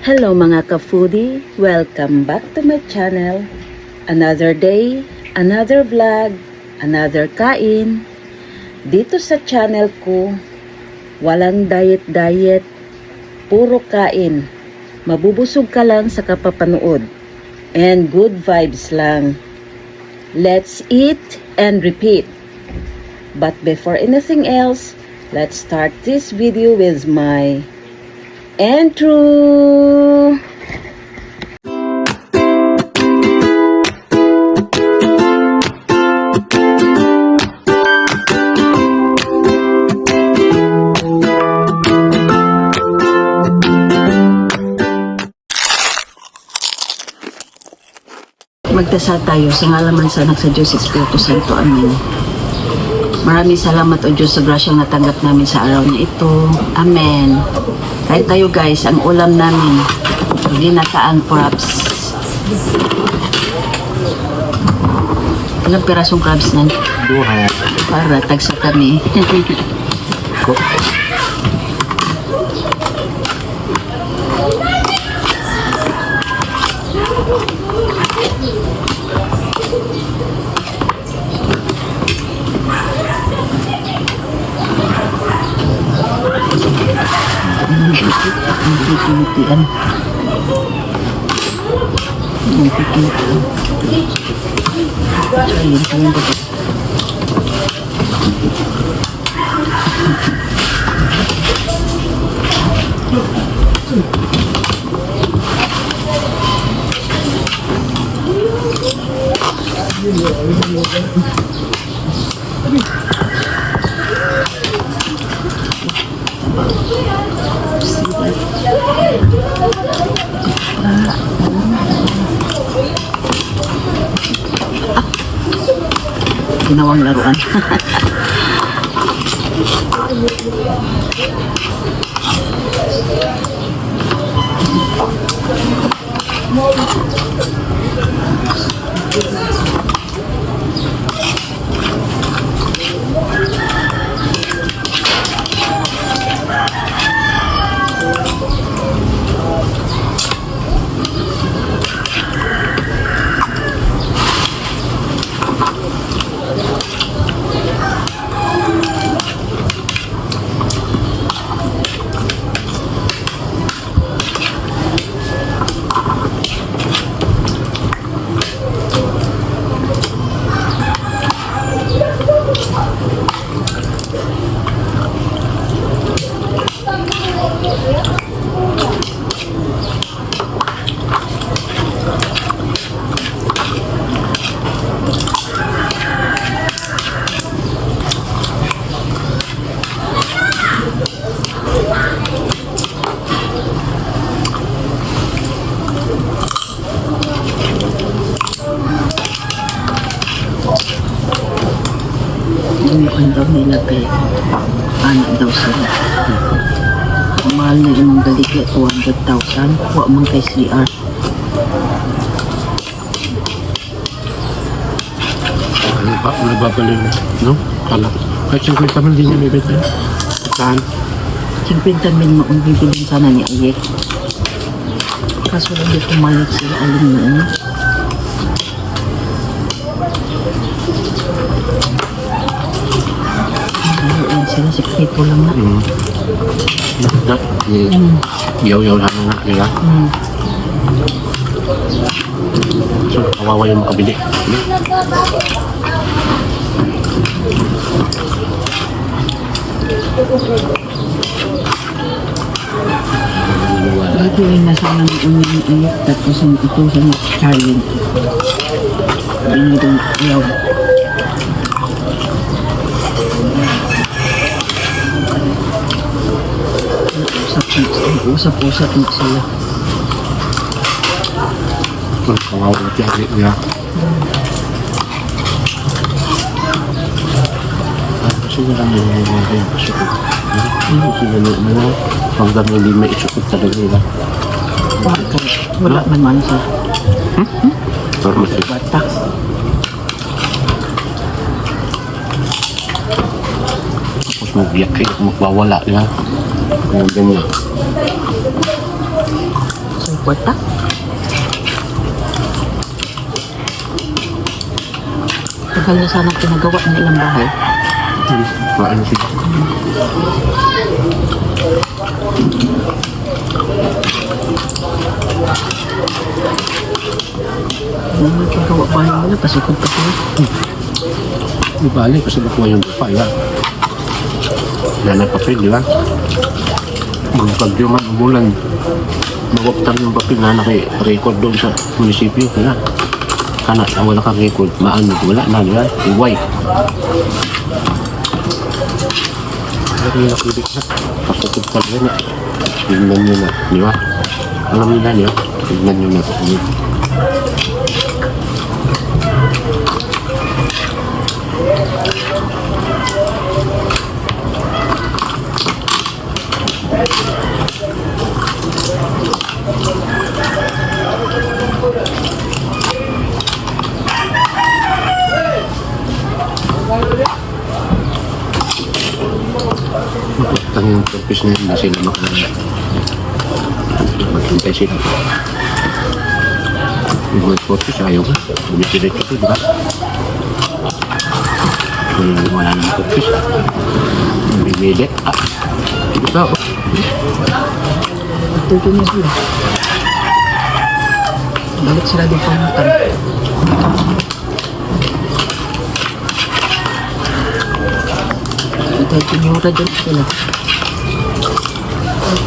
Hello mga ka-foodie! Welcome back to my channel. Another day, another vlog, another kain. Dito sa channel ko, walang diet-diet, puro kain. Mabubusog ka lang sa kapapanood. And good vibes lang. Let's eat and repeat. But before anything else, let's start this video with my intro. Magdasal tayo sa ngalaman sa Anak sa Diyos, Espiritu Santo. Amen. Maraming salamat o Diyos sa grasyang natanggap namin sa araw na ito. Amen. Kahit tayo guys, ang ulam namin, ginataang crabs. Ilang pirasong crabs na? Duha. Para tagsa kami. Ang ginawang laruan. Ang daw nila kay anak daw sila. Mahal na yung daligya, 200,000. Huwag man kay CR. Ano ba? Nababalik na, no? Kala. Kahit 50 man din niya may bete. Saan? 50 mil maong bibilin sana ni Ayek. Kaso lang di pumayag sila alin noon. Ayan sila, sikreto lang na. Yaw-yaw lang nga nila. So, kawawa yung makabili. Gagawin na sana ng unang Ayek, tapos ang itusan ng Charlie. Binidong yaw. Usap-usap mo sila. Kawawa yung tiyari niya. Sige lang yung mga kayong pasukot. Sige lang mga hanggang hindi may isukot talaga nila. Wala man man sa bata. Tapos magbiyak kayo, magbawala niya. Ganyan. kwarta. Tagal na sanang pinagawa ng ilang bahay. Paano sila? Paggawa bahay nila, pasikod pa sila. Di bali, kasi nakuha yung lupa, ya. Wala na papel, di ba? Magpagyo man, umulan. Mawaptan yung papel na naki-record doon sa munisipyo. Kaya, kana, wala kang record. Maano, wala na, di ba? Iway. Pero yung nakilig na, pasukod pa rin na. Tignan nyo na, di ba? Alam nila niyo, tignan nyo na. Matang yung purpose na yun, hindi sila maghintay sila. Yung mga purpose, ayaw ka. Bumisirit ka to, di ba? Wala nang purpose. Bimilit. Di ba? Ito na sila. Balik sila din pamutan. Ito yung pinyura dyan sila.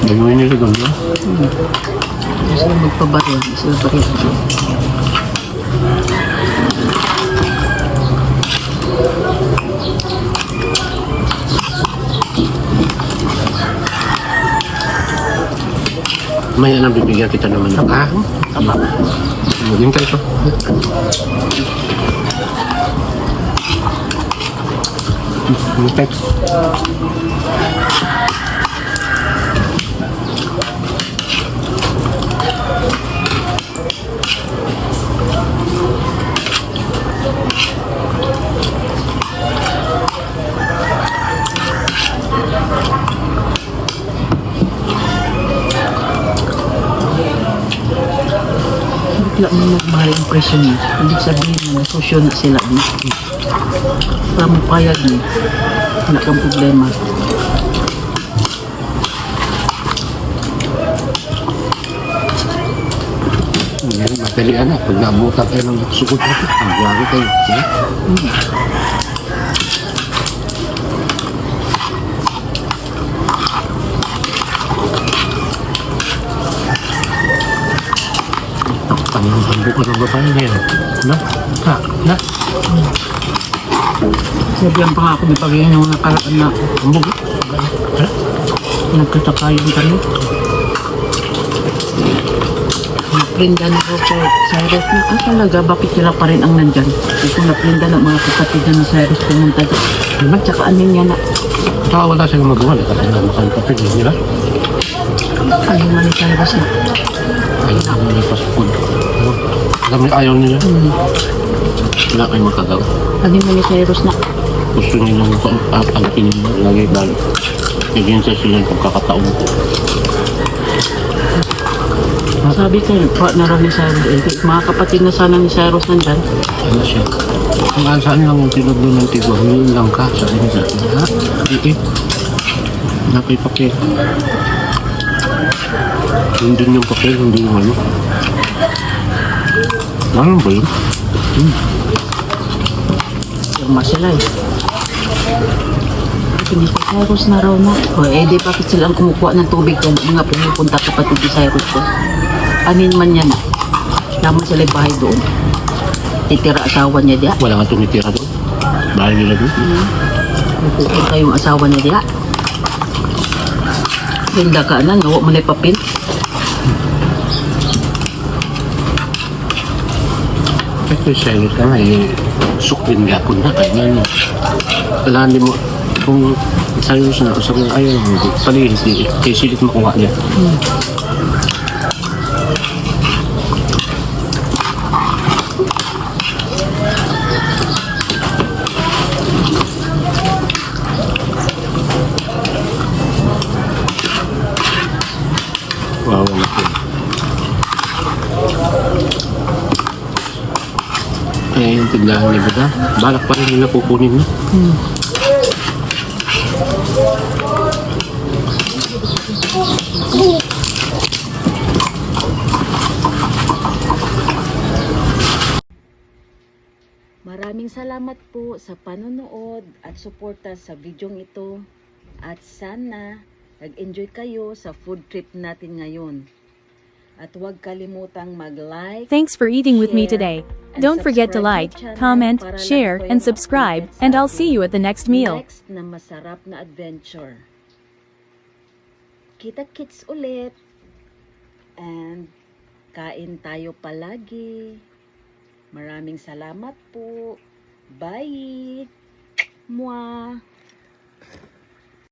Gagawin nila doon, di ba? Hindi sila magpabarihan. Hindi sila barihan. Maya na bibigyan kita naman ng maging kayo ito. Okay. Bigla mo magmahal ang presyo niya. Hindi sabihin na nasosyo na sila. Para mapayag niya. Wala kang problema. Ngayon, madalian na. Pag naabutan kayo ng sukot natin, ang buwari kayo. Sige. Ang buka ng babae niya. Na? Ha? Na? Sabihan pa nga ako may pagiging yung nakaraan na Ambog. Ha? nagkatakayan kami. Naprinda ni Cyrus na, talaga, bakit sila pa rin ang nandyan? Kung naprinda ng mga kapatid na ni Cyrus pumunta doon. Diba? Tsaka anin niya na, Saka wala silang magawa. Nakatanda makang papel. Di ba? anin man ni Cyrus na. Ayaw na nila pasukod. Alam niyo, ayaw nila. Wala kayong makagawa. Anin man ni Cyrus na. Gusto nilang pangkin nila. Lagi lalo. Ganyan sa sila yung pagkakataon ko. Sabi kayo, na raw ni Cyrus, mga kapatid na sana ni Cyrus nandyan. Ano siya? Ang saan lang yung tinagdo ng tigo. Yun lang ka. Sabi niya sa akin. Ha? Hindi. Napay papel. Hindi yung papel. Hindi yung ano. Ano ba yun? Firma sila eh. Hindi ko Cyrus na raw na. O di bakit sila ang kumukuha ng tubig yan? Mga pumupunta kapatid ni Cyrus ko. Anin man yan na. Tama sila yung bahay doon. Titira asawa niya diya. Wala nga tumitira doon. Bahay nila doon. Pupunta yung asawa niya diya. Hinda ka na, ngawa mo na yung papel. Ito yung silent ka nga eh. Suklin gapon na. Kaya nga. Wala mo. Kung sa'yo na, sabi nga ayaw mo. Palihis di. Kaya silit makuha niya. Wow, Eh, yung tindahan ni Buda, balak pa rin nila kukunin na. Maraming salamat po sa panonood at suporta sa videong ito. At sana nag-enjoy kayo sa food trip natin ngayon. At huwag kalimutang mag-like, Thanks for eating with me share, today. and Don't forget to subscribe like, my channel comment, para lagi share, kayong and subscribe, updated sa and I'll see ating you at the next meal. next na masarap na adventure. Kita-kits ulit. And kain tayo palagi. Maraming salamat po. Bye! Mwah!